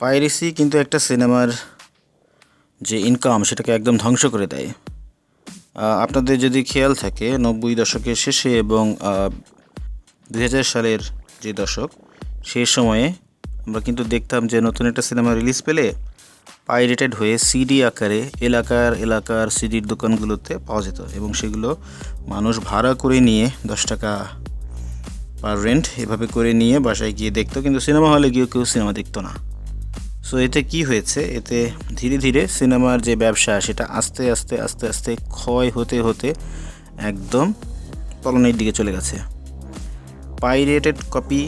Piracy কিন্তু একটা সিনেমার যে ইনকাম সেটাকে একদম ধ্বংস করে দেয়। আপনাদের যদি খেয়াল থাকে 90 দশকের শেষে এবং 2000 সালের যে দশক, সেই সময়ে আমরা কিন্তু দেখতাম যে নতুন একটা সিনেমা রিলিজ পেলে পাইরেটেড হয়ে সিডি আকারে এলাকার সিডির দোকানগুলোতে পাওয়া যেত এবং সেগুলো মানুষ ভাড়া করে নিয়ে 10 টাকা পার রেন্ট এভাবে করে নিয়ে বাসায় গিয়ে দেখতো, কিন্তু সিনেমা হলে গিয়ে কেউ সিনেমা দেখতো না। সো এতে কি হয়েছে, এতে ধীরে ধীরে সিনেমার যে ব্যবসা সেটা আস্তে আস্তে আস্তে আস্তে ক্ষয় হতে হতে একদম তলানির দিকে চলে গেছে। পাইরেটেড কপি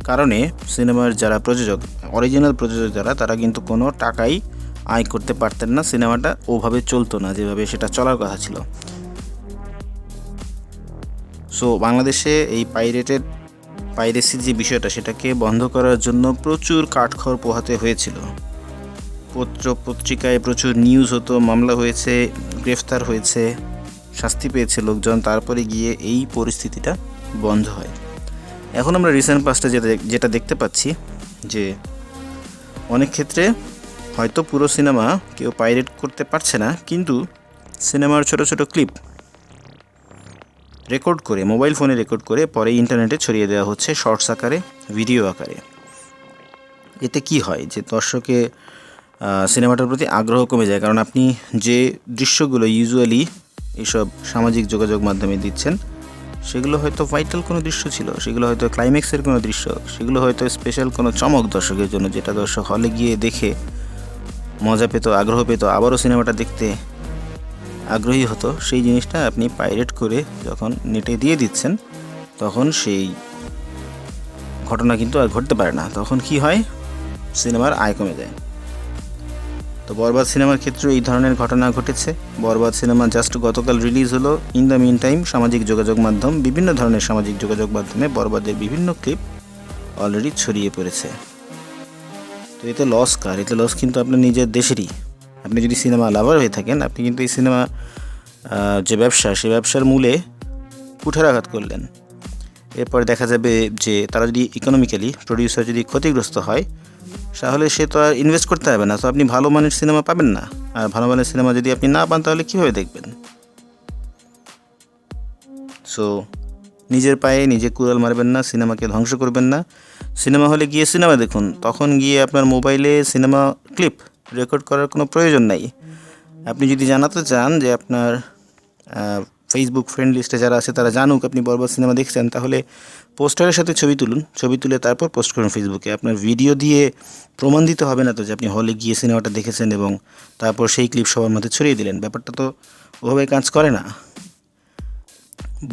কারণে সিনেমার যারা প্রযোজক, অরিজিনাল প্রযোজক যারা, তারা কিন্তু কোনো টাকাই আয় করতে পারতেন না। সিনেমাটা ওভাবে চলতো না যেভাবে সেটা চলার কথা ছিল। সো বাংলাদেশে এই পাইরেসির যে বিষয়টা সেটাকে বন্ধ করার জন্য প্রচুর কাঠখড় পোহাতে হয়েছিল। পত্রিকায় প্রচুর নিউজ হতো, মামলা হয়েছে, গ্রেফতার হয়েছে, শাস্তি পেয়েছে লোকজন, তারপরে গিয়ে এই পরিস্থিতিটা বন্ধ হয়। এখন আমরা রিসেন্ট পাস্টে যেটা দেখতে পাচ্ছি যে অনেক ক্ষেত্রে হয়তো পুরো সিনেমা কেউ পাইরেট করতে পারছে না, কিন্তু সিনেমার ছোট ছোট ক্লিপ রেকর্ড করে, মোবাইল ফোনে রেকর্ড করে পরে ইন্টারনেটে ছড়িয়ে দেওয়া হচ্ছে শর্টস আকারে, ভিডিও আকারে। এতে কি হয় যে দর্শকে সিনেমাটার প্রতি আগ্রহ কমে যায়, কারণ আপনি যে দৃশ্যগুলো ইউজুয়ালি এইসব সামাজিক যোগাযোগ মাধ্যমে দিচ্ছেন সেগুলো হয়তো ভাইটাল কোনো দৃশ্য ছিল, সেগুলো হয়তো ক্লাইম্যাক্সের কোনো দৃশ্য, সেগুলো হয়তো স্পেশাল কোনো চমক দর্শকের জন্য, যেটা দর্শক হলে গিয়ে দেখে মজা পেত, আগ্রহ পেত, আবারও সিনেমাটা দেখতে আগ্রহী হতো। সেই জিনিসটা আপনি পাইরেট করে যখন নেটে দিয়ে দিচ্ছেন তখন সেই ঘটনা কিন্তু আর ঘটতে পারে না। তখন কি হয়, সিনেমার আয় কমে যায়। তো বরবাদ সিনেমার ক্ষেত্রেও এই ধরনের ঘটনা ঘটেছে। বরবাদ সিনেমা জাস্ট গতকাল রিলিজ হলো। ইন দ্য মিন টাইম বিভিন্ন ধরনের সামাজিক যোগাযোগ মাধ্যমে বরবাদের বিভিন্ন ক্লিপ অলরেডি ছড়িয়ে পড়েছে। তো এতে লস কার? এতে লস কিন্তু আপনার নিজের দেশেরই। আপনি যদি সিনেমা লাভার হয়ে থাকেন, আপনি কিন্তু এই সিনেমা যে ব্যবসা, সেই ব্যবসার মূলে কুঠারাঘাত করলেন। এরপর দেখা যাবে যে তারা যদি ইকোনমিক্যালি, প্রডিউসার যদি ক্ষতিগ্রস্ত হয়, তাহলে সে তো আর ইনভেস্ট করতে হবে না। তো আপনি ভালো মানের সিনেমা পাবেন না। আর ভালো মানের সিনেমা যদি আপনি না পান তাহলে কীভাবে দেখবেন? সো নিজের পায়ে নিজে কুড়াল মারবেন না, সিনেমাকে ধ্বংস করবেন না। সিনেমা হলে গিয়ে সিনেমা দেখুন, তখন গিয়ে আপনার মোবাইলে সিনেমা ক্লিপ রেকর্ড করার কোনো প্রয়োজন নাই। আপনি যদি জানাতে চান যে আপনার ফেসবুক ফ্রেন্ড লিস্টে যারা আছে তারা জানুক আপনি বরবাদ সিনেমা দেখছেন, তাহলে পোস্টারের সাথে ছবি তুলুন, ছবি তুলে তারপর পোস্ট করুন ফেসবুকে। আপনার ভিডিও দিয়ে প্রমাণ দিতে হবে না তো যে আপনি হলে গিয়ে সিনেমাটা দেখেছেন এবং তারপর সেই ক্লিপ সবার মধ্যে ছড়িয়ে দিলেন। ব্যাপারটা তো ওভাবে কাজ করে না।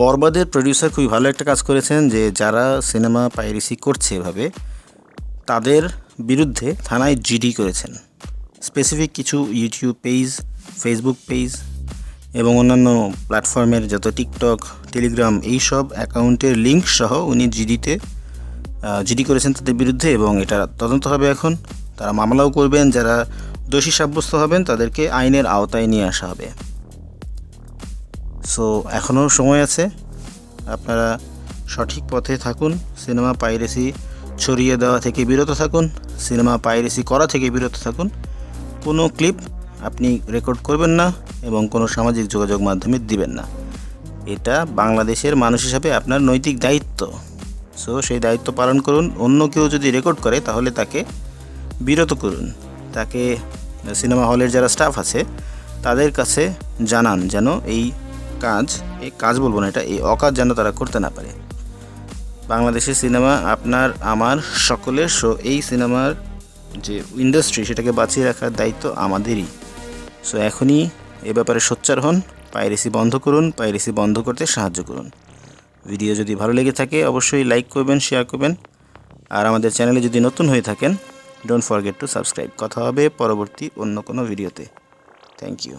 বরবাদের প্রডিউসার খুবই ভালো একটা কাজ করেছেন, যে যারা সিনেমা পাইরেসি করছে এভাবে তাদের বিরুদ্ধে থানায় জিডি করেছেন। স্পেসিফিক কিছু ইউটিউব পেজ, ফেসবুক পেজ এবং অন্যান্য প্ল্যাটফর্মের যত টিকটক, টেলিগ্রাম এইসব অ্যাকাউন্টের লিঙ্ক সহ উনি জিডি করেছেন তাদের বিরুদ্ধে, এবং এটা তদন্ত হবে। এখন তারা মামলাও করবেন। যারা দোষী সাব্যস্ত হবেন তাদেরকে আইনের আওতায় নিয়ে আসা হবে। সো এখনও সময় আছে, আপনারা সঠিক পথে থাকুন। সিনেমা পাইরেসি ছড়িয়ে দেওয়া থেকে বিরত থাকুন, সিনেমা পাইরেসি করা থেকে বিরত থাকুন। কোনো ক্লিপ আপনি রেকর্ড করবেন না এবং কোনো সামাজিক যোগাযোগ মাধ্যমে দিবেন না। এটা বাংলাদেশের মানুষ হিসাবে আপনার নৈতিক দায়িত্ব। সো সেই দায়িত্ব পালন করুন। অন্য কেউ যদি রেকর্ড করে তাহলে তাকে বিরত করুন। তাকে সিনেমা হলের যারা স্টাফ আছে তাদের কাছে জানান যেন এই কাজ বলবো না, এই অকাজ যেন তারা করতে না পারে। বাংলাদেশের সিনেমা আপনার, আমার, সকলের। সো এই সিনেমার যে ইন্ডাস্ট্রি সেটাকে বাঁচিয়ে রাখার দায়িত্ব আমাদেরই। সো এখনই এ ব্যাপারে সোচ্চার হন, পাইরেসি বন্ধ করুন, পাইরেসি বন্ধ করতে সাহায্য করুন। ভিডিও যদি ভালো লেগে থাকে অবশ্যই লাইক করবেন, শেয়ার করবেন। আর আমাদের চ্যানেলে যদি নতুন হয়ে থাকেন, ডোন্ট ফরগেট টু সাবস্ক্রাইব। কথা হবে পরবর্তী অন্য কোনো ভিডিওতে। Thank you.